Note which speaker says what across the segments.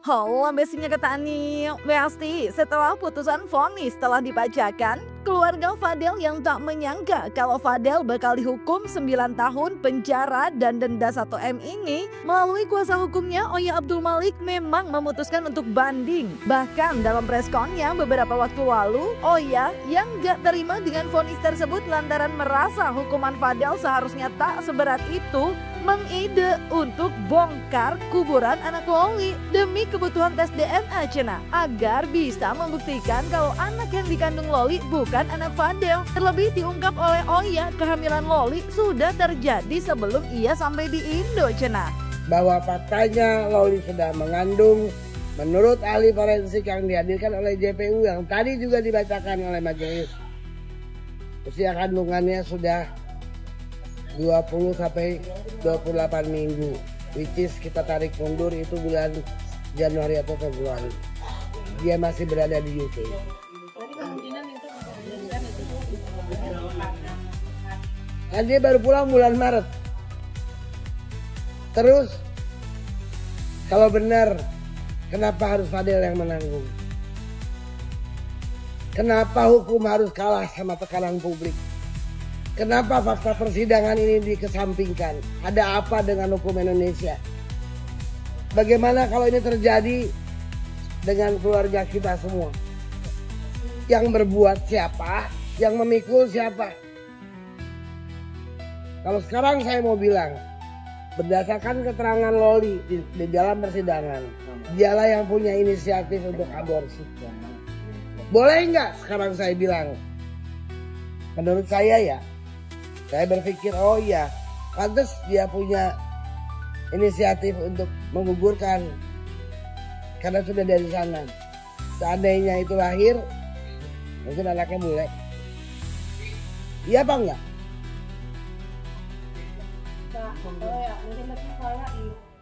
Speaker 1: Halo Bestinya Ketani, Besti, setelah putusan vonis telah dibacakan, keluarga Fadel yang tak menyangka kalau Fadel bakal dihukum 9 tahun penjara dan denda 1 M ini, melalui kuasa hukumnya Oya Abdul Malik memang memutuskan untuk banding. Bahkan dalam preskonnya beberapa waktu lalu, Oya yang gak terima dengan vonis tersebut lantaran merasa hukuman Fadel seharusnya tak seberat itu, mengide untuk bongkar kuburan anak Loli demi kebutuhan tes DNA Cina agar bisa membuktikan kalau anak yang dikandung Loli bukan anak Fadel. Terlebih diungkap oleh Oya kehamilan Loli sudah terjadi sebelum ia sampai di Indo Cina.
Speaker 2: Bahwa faktanya Loli sudah mengandung menurut ahli forensik yang dihadirkan oleh JPU yang tadi juga dibacakan oleh majelis. Usia kandungannya sudah 20 sampai 28 minggu, which is kita tarik mundur itu bulan Januari atau Februari. Dia masih berada di UK. Dan dia baru pulang bulan Maret. Terus kalau benar, kenapa harus Fadel yang menanggung? Kenapa hukum harus kalah sama tekanan publik? Kenapa fakta persidangan ini dikesampingkan? Ada apa dengan hukum Indonesia? Bagaimana kalau ini terjadi dengan keluarga kita semua? Yang berbuat siapa? Yang memikul siapa? Kalau sekarang saya mau bilang, berdasarkan keterangan Loli di dalam persidangan, dialah yang punya inisiatif untuk aborsi. Boleh nggak sekarang saya bilang? Menurut saya ya, saya berpikir oh iya, pantas dia punya inisiatif untuk menggugurkan karena sudah dari sana. Seandainya itu lahir, mungkin anaknya bule. Iya apa enggak?
Speaker 3: Ya, mungkin saya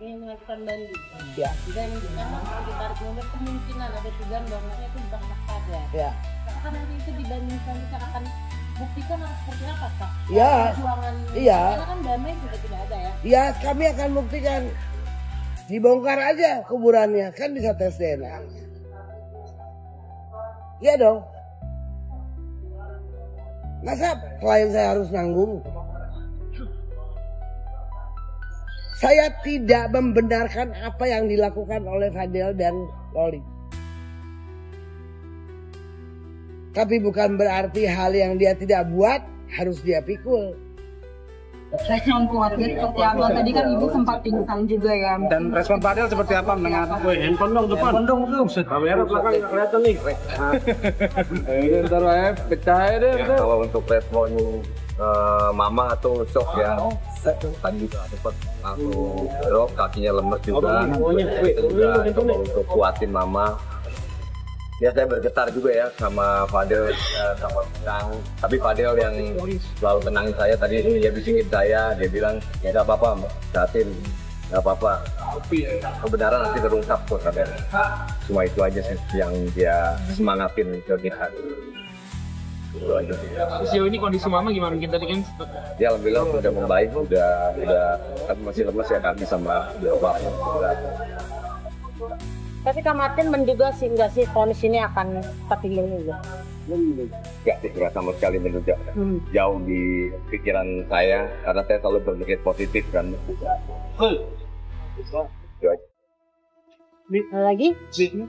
Speaker 3: ingin mengajukan banding.
Speaker 2: Ya.
Speaker 3: Dan memang ditarik mundur kemungkinan ada dugaan bahwasanya itu bukan anak Fadel.
Speaker 2: Ya.
Speaker 3: Karena nanti itu dibandingkan kita akan buktikan harus seperti apa, Pak?
Speaker 2: Iya. Iya.
Speaker 3: Karena kan damai sudah tidak ada ya.
Speaker 2: Ya, kami akan buktikan. Dibongkar aja kuburannya, kan bisa tes DNA. Iya dong. Masa klien saya harus nanggung? Saya tidak membenarkan apa yang dilakukan oleh Fadel dan Loli. Tapi bukan berarti hal yang dia tidak buat harus dia pikul.
Speaker 4: Respon keluarga seperti apa? Tadi kan ibu sempat pingsan juga ya.
Speaker 5: Dan respon Fadel seperti apa mendengar?
Speaker 6: Woi, handphone dong depan.
Speaker 5: Handphone dong belum.
Speaker 6: Kamera belakang nggak kelihatan nih.
Speaker 5: Ini ntar ya, pecah deh.
Speaker 7: Ya, kalau untuk respon mama atau shock ya, tadi juga sempat langsung drop, kakinya lemes juga. Kita juga coba untuk kuatin mama. Ya saya bergetar juga ya sama Fadel, sama Kang. Tapi Fadel yang selalu tenangin saya tadi, dia bisikin saya, dia bilang ya nggak apa-apa, Satin, nggak apa-apa. Kebenaran nanti terungkap kok, Fadel. Cuma itu aja sih yang dia semangatin ke kita. Itu aja sih.
Speaker 6: Sejauh ini kondisi mama gimana? Kita tadi kan
Speaker 7: Ya alhamdulillah udah membaik, udah tapi masih lemes ya kaki sama bapak.
Speaker 3: Tapi Kak Martin menduga sih nggak sih vonis ini akan terpilih juga?
Speaker 7: Nggak sih, nggak sama sekali menduga. Jauh di pikiran saya, karena saya selalu berpikir positif kan. Itu aja.
Speaker 3: Ada lagi?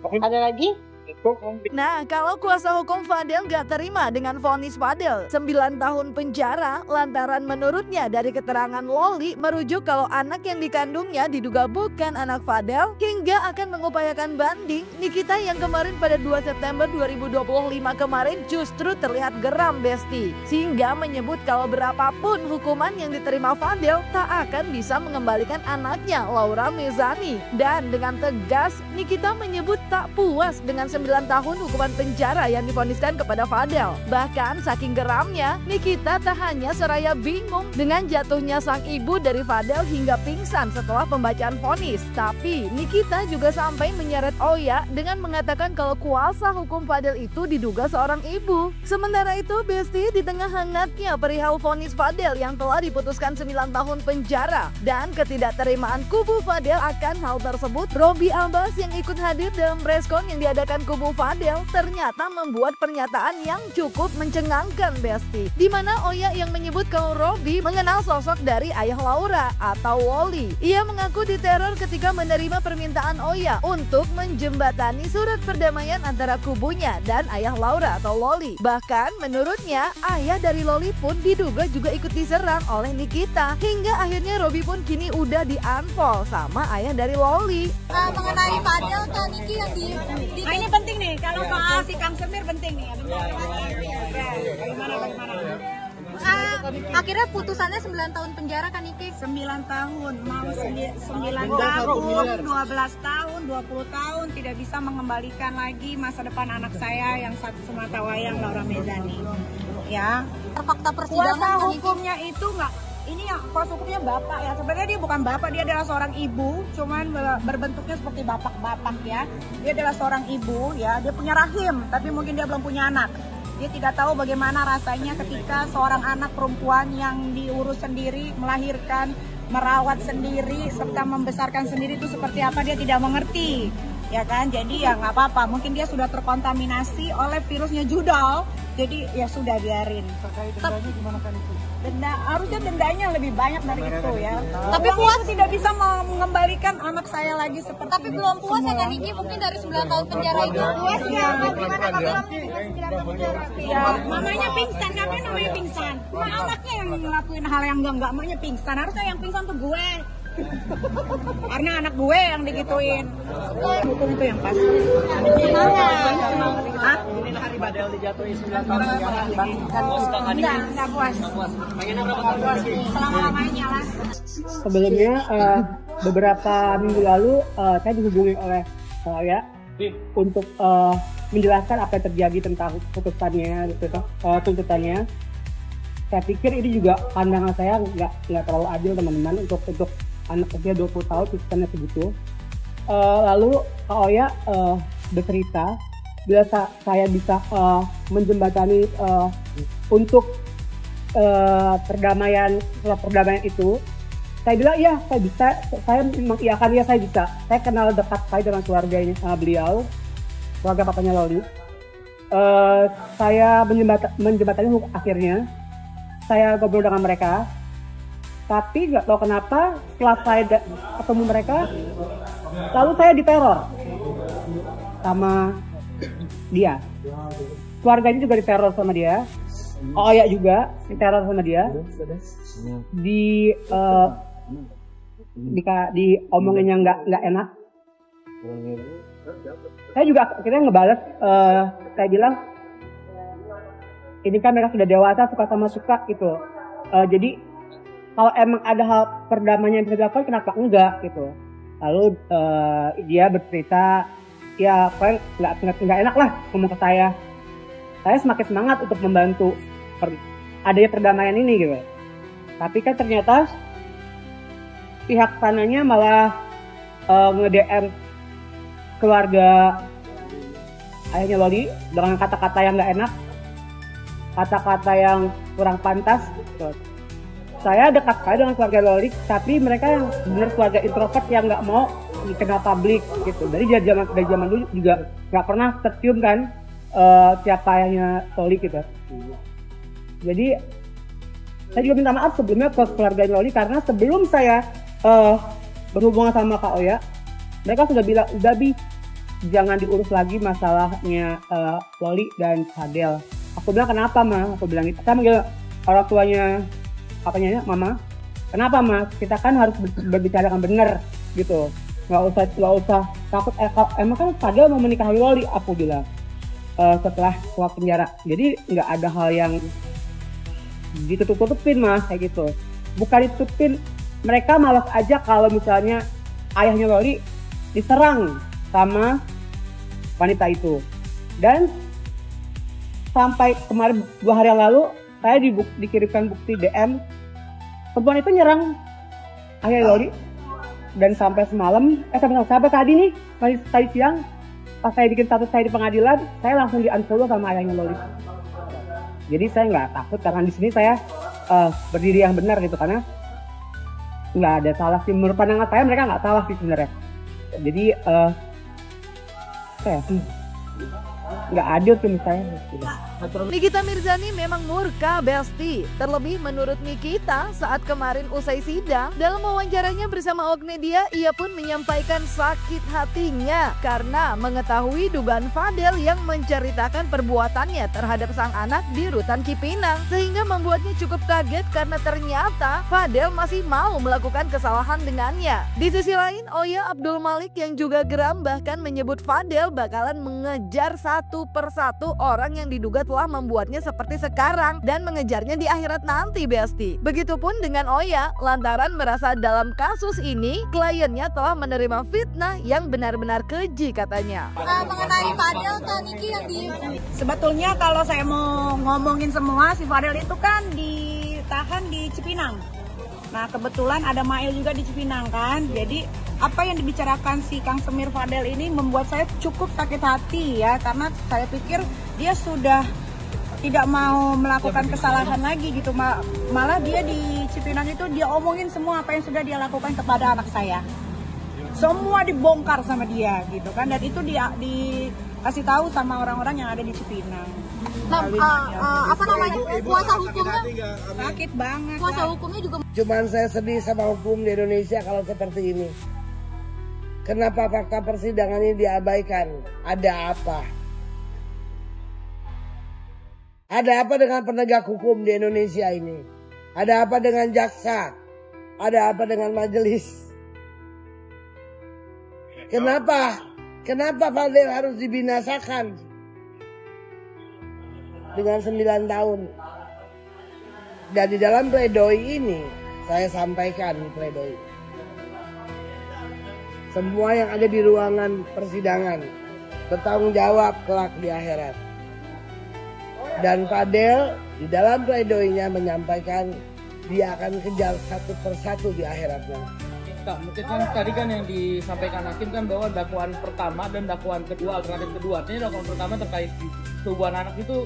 Speaker 3: Ada lagi?
Speaker 1: Nah, kalau kuasa hukum Fadel gak terima dengan vonis Fadel 9 tahun penjara lantaran menurutnya dari keterangan Loli merujuk kalau anak yang dikandungnya diduga bukan anak Fadel, hingga akan mengupayakan banding, Nikita yang kemarin pada 2 September 2025 kemarin justru terlihat geram Besti, sehingga menyebut kalau berapapun hukuman yang diterima Fadel tak akan bisa mengembalikan anaknya Laura Mezani. Dan dengan tegas Nikita menyebut tak puas dengan 9 tahun hukuman penjara yang divoniskan kepada Fadel. Bahkan saking geramnya, Nikita tak hanya seraya bingung dengan jatuhnya sang ibu dari Fadel hingga pingsan setelah pembacaan vonis, tapi Nikita Nikita juga sampai menyeret Oya dengan mengatakan kalau kuasa hukum Fadel itu diduga seorang ibu. Sementara itu, Besti, di tengah hangatnya perihal vonis Fadel yang telah diputuskan 9 tahun penjara dan ketidakterimaan kubu Fadel akan hal tersebut, Robby Abbas yang ikut hadir dalam preskon yang diadakan kubu Fadel ternyata membuat pernyataan yang cukup mencengangkan, Besti, di mana Oya yang menyebut kalau Robby mengenal sosok dari ayah Laura atau Woli. Ia mengaku diteror ketika menerima permintaan Oya untuk menjembatani surat perdamaian antara kubunya dan ayah Laura atau Loli. Bahkan menurutnya ayah dari Loli pun diduga juga ikut diserang oleh Nikita, hingga akhirnya Robby pun kini udah di-unfollow sama ayah dari Loli.
Speaker 8: Mengenai Fadel ke Niki yang di
Speaker 4: ini penting nih, kalau soal si Kang Semir penting nih.
Speaker 8: akhirnya putusannya 9 tahun penjara kan Niki?
Speaker 4: 9 tahun, mau 9 tahun, 12 tahun, 20 tahun tidak bisa mengembalikan lagi masa depan anak saya yang satu sematawayang Laura Mezani. Ya.
Speaker 8: Fakta persidangan
Speaker 4: kuasa hukumnya itu enggak, ini yang kuasa hukumnya bapak ya. Sebenarnya dia bukan bapak, dia adalah seorang ibu, cuman berbentuknya seperti bapak-bapak ya. Dia adalah seorang ibu ya, dia punya rahim, tapi mungkin dia belum punya anak. Dia tidak tahu bagaimana rasanya ketika seorang anak perempuan yang diurus sendiri, melahirkan, merawat sendiri, serta membesarkan sendiri itu seperti apa, dia tidak mengerti. Ya kan, jadi ya nggak apa-apa, mungkin dia sudah terkontaminasi oleh virusnya judal, jadi ya sudah biarin. Terkait dendanya gimana kan itu? Denda, harusnya dendanya lebih banyak dari itu ya.
Speaker 8: Tapi puas
Speaker 4: tidak bisa mengembalikan anak saya lagi seperti
Speaker 8: tapi belum puas ya kan Niki, mungkin dari 9 tahun penjara itu.
Speaker 4: Puas ya, gimana kalau 9 tahun penjara? Ya, mamanya pingsan, ngapain namanya pingsan? Nah, anaknya yang ngelakuin hal yang enggak, mamanya pingsan. Harusnya yang pingsan tuh gue. Karena anak gue yang digituin. Hukum itu yang pas. Hah?
Speaker 6: Inilah hari Fadel dijatuhi 9 tahun penjara.
Speaker 4: Enggak puas.
Speaker 6: Pengennya berapa tahun lagi?
Speaker 4: Selama-lamanya lah.
Speaker 2: Sebelumnya beberapa minggu lalu saya dihubungi oleh Oya untuk menjelaskan apa yang terjadi tentang putusannya, tuntutannya. Saya pikir ini juga pandangan saya nggak terlalu adil teman-teman untuk anak usia 20 tahun tuntutannya segitu. Lalu Kak Oya bercerita bila saya bisa menjembatani untuk perdamaian itu. Saya bilang iya, saya bisa. Saya mengiyakan ya, saya bisa. Saya kenal dekat sekali dengan keluarganya beliau, keluarga papanya Loli. Saya menjembatani akhirnya. Saya ngobrol dengan mereka, tapi nggak tahu kenapa setelah saya ketemu mereka, lalu saya diteror sama dia. Keluarganya juga diteror sama dia. Oya juga diteror sama dia. Diomongin yang nggak enak. Saya juga akhirnya ngebales. Saya bilang, ini kan mereka sudah dewasa, suka sama suka gitu. Jadi kalau emang ada hal perdamaian yang bisa dilakukan, kenapa enggak gitu. Lalu dia bercerita, ya paling nggak enak lah ngomong ke saya. Saya semakin semangat untuk membantu adanya perdamaian ini gitu. Tapi kan ternyata pihak sananya malah nge-DM keluarga ayahnya Loli dengan kata-kata yang nggak enak, kata-kata yang kurang pantas. Saya dekat sekali dengan keluarga Loli, tapi mereka yang benar keluarga introvert yang nggak mau dikenal publik gitu. Dari zaman dulu juga nggak pernah tercium kan siapa ayahnya Loli gitu. Jadi saya juga minta maaf sebelumnya ke keluarga Loli, karena sebelum saya berhubungan sama Kak Oya, mereka sudah bilang, udah Bi, jangan diurus lagi masalahnya Loli dan Fadel. Aku bilang, kenapa Ma? Aku bilang gitu. Saya manggil orang tuanya, apanya, Mama. Kenapa Ma? Kita kan harus berbicara yang benar gitu. Nggak usah takut. Emang kan Fadel mau menikahi Loli, aku bilang setelah keluar penjara. Jadi nggak ada hal yang ditutup-tutupin Ma, kayak gitu. Bukan ditutupin, mereka malas aja kalau misalnya ayahnya Loli diserang sama wanita itu. Dan sampai kemarin 2 hari yang lalu saya dikirimkan bukti DM perempuan itu nyerang ayah Loli
Speaker 9: Dan sampai semalam, sampai tadi nih, tadi siang, pas saya bikin status saya di pengadilan, saya langsung di-unfollow sama ayahnya Loli. Jadi saya nggak takut karena di sini saya berdiri yang benar gitu, karena nggak ada salah sih, menurut pandangan saya mereka nggak salah sih sebenarnya. Jadi nggak adil sih menurut saya.
Speaker 1: Nikita Mirzani memang murka Besti. Terlebih menurut Nikita saat kemarin usai sidang, dalam wawancaranya bersama awak media, ia pun menyampaikan sakit hatinya karena mengetahui dugaan Fadel yang menceritakan perbuatannya terhadap sang anak di Rutan Cipinang, sehingga membuatnya cukup kaget karena ternyata Fadel masih mau melakukan kesalahan dengannya. Di sisi lain, Oya Abdul Malik yang juga geram bahkan menyebut Fadel bakalan mengejar satu persatu orang yang diduga telah membuatnya seperti sekarang dan mengejarnya di akhirat nanti, Besti. Begitupun dengan Oya, lantaran merasa dalam kasus ini kliennya telah menerima fitnah yang benar-benar keji katanya.
Speaker 8: Mengenai Fadel atau Niki yang
Speaker 4: Sebetulnya kalau saya mau ngomongin semua, si Fadel itu kan ditahan di Cipinang. Nah kebetulan ada Mail juga di Cipinang kan, jadi apa yang dibicarakan si Kang Semir Fadel ini membuat saya cukup sakit hati ya, karena saya pikir dia sudah tidak mau melakukan kesalahan lagi gitu, malah dia di Cipinang itu dia omongin semua apa yang sudah dia lakukan kepada anak saya, semua dibongkar sama dia gitu kan, dan itu dia dikasih tahu sama orang-orang yang ada di Cipinang.
Speaker 8: apa namanya, kuasa hukumnya
Speaker 4: sakit banget.
Speaker 8: Kuasa hukumnya juga.
Speaker 2: Cuman saya sedih sama hukum di Indonesia kalau seperti ini. Kenapa fakta persidangan ini diabaikan? Ada apa? Ada apa dengan penegak hukum di Indonesia ini? Ada apa dengan jaksa? Ada apa dengan majelis? Kenapa? Kenapa Fadel harus dibinasakan? Dengan 9 tahun. Dan di dalam pledoi ini, saya sampaikan pledoi. Semua yang ada di ruangan persidangan bertanggung jawab kelak di akhirat. Dan Fadel di dalam pledoinya menyampaikan dia akan kejar satu persatu di akhiratnya.
Speaker 6: Kak, mungkin kan tadi kan yang disampaikan hakim kan bahwa dakwaan pertama dan dakwaan kedua, alternatif kedua. Artinya dakwaan pertama terkait hubungan anak itu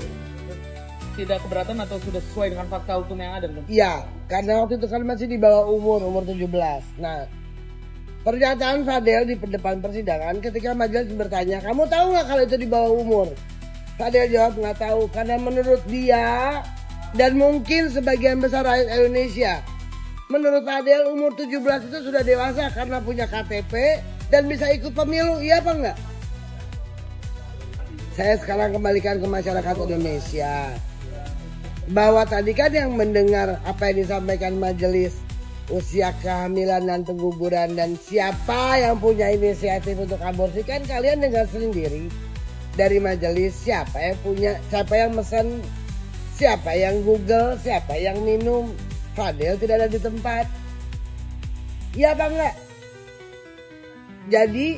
Speaker 6: tidak keberatan atau sudah sesuai dengan fakta hukum yang ada?
Speaker 2: Iya, karena waktu itu kan masih di bawah umur 17. Nah, pernyataan Fadel di depan persidangan ketika majelis bertanya, kamu tahu nggak kalau itu di bawah umur? Fadel jawab nggak tahu, karena menurut dia dan mungkin sebagian besar rakyat Indonesia, menurut Fadel umur 17 itu sudah dewasa karena punya KTP dan bisa ikut pemilu, iya apa enggak? Saya sekarang kembalikan ke masyarakat Indonesia. Bahwa tadi kan yang mendengar apa yang disampaikan majelis, usia kehamilan dan pengguguran dan siapa yang punya inisiatif untuk aborsi, kan kalian dengar sendiri dari majelis siapa yang punya, siapa yang mesen, siapa yang Google, siapa yang minum. Fadel tidak ada di tempat. Iya apa enggak? Jadi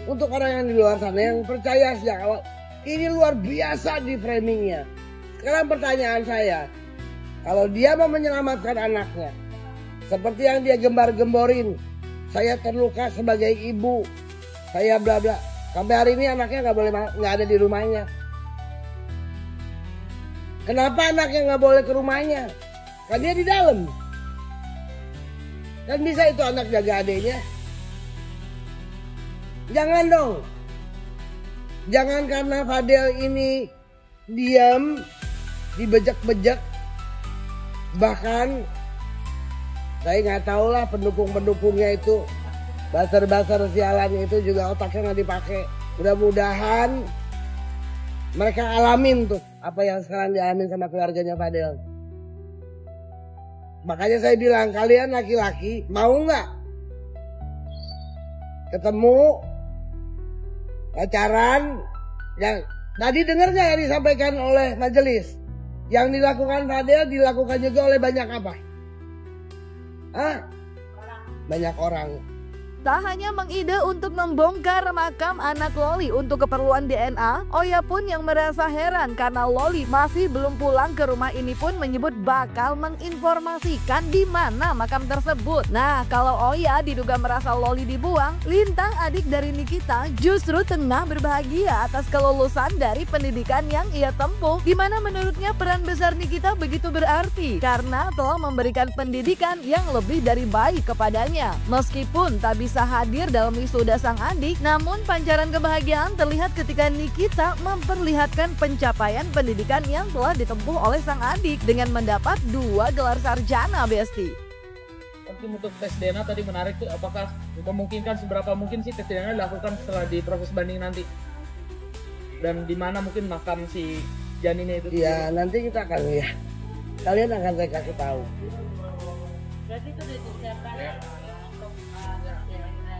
Speaker 2: untuk orang yang di luar sana yang percaya sejak awal, ini luar biasa di framingnya. Sekarang pertanyaan saya, kalau dia mau menyelamatkan anaknya, seperti yang dia gembar-gemborin, saya terluka sebagai ibu, saya bla bla. Sampai hari ini anaknya nggak ada di rumahnya. Kenapa anaknya nggak boleh ke rumahnya? Kan dia di dalam. Dan bisa itu anak jaga adiknya. Jangan dong. Jangan karena Fadel ini diam, dibejek-bejek. Bahkan saya nggak tahu lah pendukung-pendukungnya itu, basar-basar sialan itu juga otaknya nggak dipakai. Mudah-mudahan mereka alamin tuh apa yang sekarang dialamin sama keluarganya Fadel. Makanya saya bilang, kalian laki-laki mau nggak ketemu pacaran? Yang tadi dengar nggak yang disampaikan oleh majelis? Yang dilakukan Fadel dilakukan juga oleh banyak apa? Hah? Banyak orang.
Speaker 1: Tak hanya mengide untuk membongkar makam anak Loli untuk keperluan DNA, Oya pun yang merasa heran karena Loli masih belum pulang ke rumah ini pun menyebut bakal menginformasikan di mana makam tersebut. Nah, kalau Oya diduga merasa Loli dibuang, Lintang adik dari Nikita justru tengah berbahagia atas kelulusan dari pendidikan yang ia tempuh, di mana menurutnya peran besar Nikita begitu berarti karena telah memberikan pendidikan yang lebih dari baik kepadanya. Meskipun tak bisa hadir dalam wisuda sang adik, namun pancaran kebahagiaan terlihat ketika Nikita memperlihatkan pencapaian pendidikan yang telah ditempuh oleh sang adik dengan mendapat 2 gelar sarjana, Besti.
Speaker 6: Mungkin untuk tes DNA tadi menarik tuh, apakah memungkinkan, seberapa mungkin sih tes DNA dilakukan setelah di proses banding nanti? Dan di mana mungkin makam si janinnya itu?
Speaker 2: Ya nanti kita akan lihat. Kalian akan saya kasih tahu.
Speaker 3: Berarti itu udah disiapkan ya untuk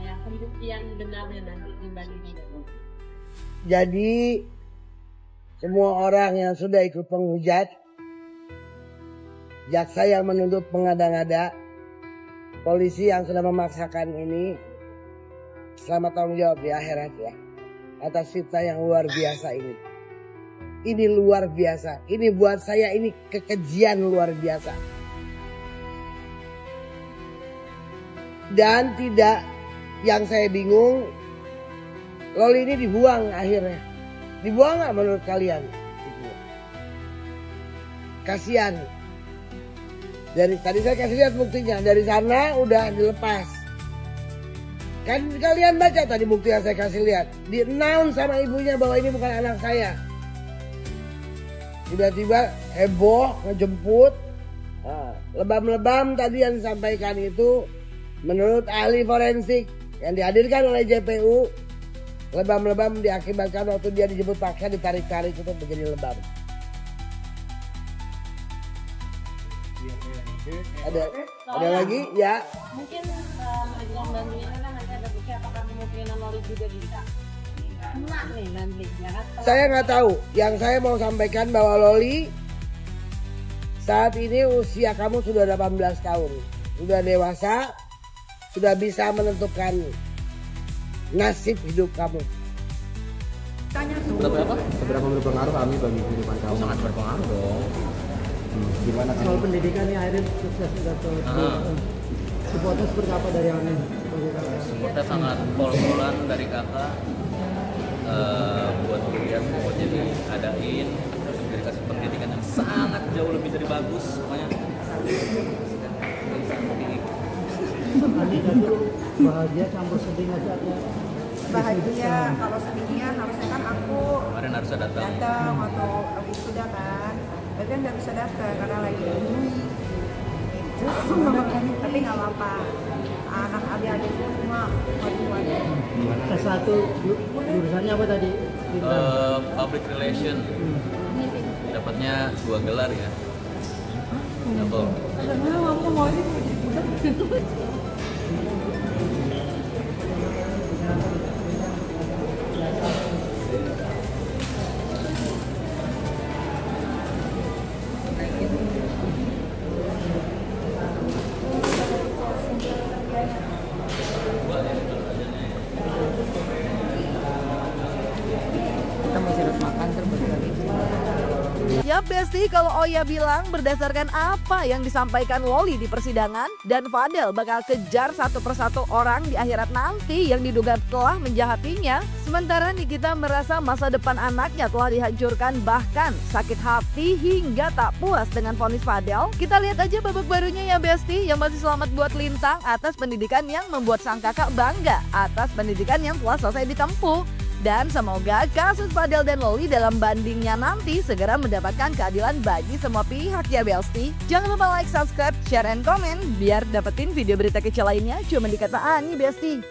Speaker 3: yang pembuktian benarnya nanti dibandingin.
Speaker 2: Jadi semua orang yang sudah ikut penghujat, jaksa yang menuntut mengada-ngada, polisi yang sudah memaksakan ini, selamat tanggung jawab di akhirat ya atas fitnah yang luar biasa ini. Ini luar biasa. Ini buat saya ini kekejian luar biasa. Dan tidak, yang saya bingung, Loli ini dibuang akhirnya. Dibuang nggak menurut kalian? Kasihan. Dari tadi saya kasih lihat buktinya. Dari sana udah dilepas. Kan kalian baca tadi bukti yang saya kasih lihat. Di-announce sama ibunya bahwa ini bukan anak saya. Tiba-tiba heboh ngejemput. Lebam-lebam tadi yang disampaikan itu menurut ahli forensik yang dihadirkan oleh JPU, lebam-lebam diakibatkan waktu dia dijemput paksa ditarik-tarik itu menjadi lebam. Ada lagi ya?
Speaker 3: Mungkin dengan bandingannya kan nanti ada bukti apakah kemungkinan Loli juga bisa kena nih nanti ya kan?
Speaker 2: Saya nggak tahu. Yang saya mau sampaikan bahwa Loli saat ini usia kamu sudah 18 tahun, sudah dewasa, sudah bisa menentukan nasib hidup kamu.
Speaker 10: Seberapa berpengaruh Ami bagi kehidupan kamu?
Speaker 11: Sangat berpengaruh dong.
Speaker 10: Gimana
Speaker 9: soal pendidikan nih akhirnya sukses nggak tuh? Supportnya seperti apa dari Ami?
Speaker 11: Supportnya sangat pol-polan dari kakak. Buat kuliah mau jadi adain, jadi kasih pendidikan yang sangat jauh lebih dari bagus, pokoknya.
Speaker 9: Andi tadi bahagia campur sedih nggak sih?
Speaker 4: Bahagia, kalau sedihnya harusnya kan aku
Speaker 11: Kemarin harus datang
Speaker 4: atau lagi sudah kan, tapi kan nggak bisa datang karena lagi itu. Tapi nggak apa-apa, anak adik-adikku semua maju-maju.
Speaker 9: S1 jurusannya apa tadi?
Speaker 11: Public relation. Dapatnya 2 gelar ya. Double.
Speaker 4: Aku mau ini.
Speaker 1: Ya Besti, kalau Oya bilang berdasarkan apa yang disampaikan Loli di persidangan, dan Fadel bakal kejar satu persatu orang di akhirat nanti yang diduga telah menjahatinya. Sementara Nikita merasa masa depan anaknya telah dihancurkan, bahkan sakit hati hingga tak puas dengan vonis Fadel. Kita lihat aja babak barunya ya Besti, yang masih selamat buat Lintang atas pendidikan yang membuat sang kakak bangga atas pendidikan yang telah selesai ditempuh. Dan semoga kasus Fadel dan Loli dalam bandingnya nanti segera mendapatkan keadilan bagi semua pihak ya Besti. Jangan lupa like, subscribe, share, and komen biar dapetin video berita kecil lainnya cuma di Kata Ani Besti.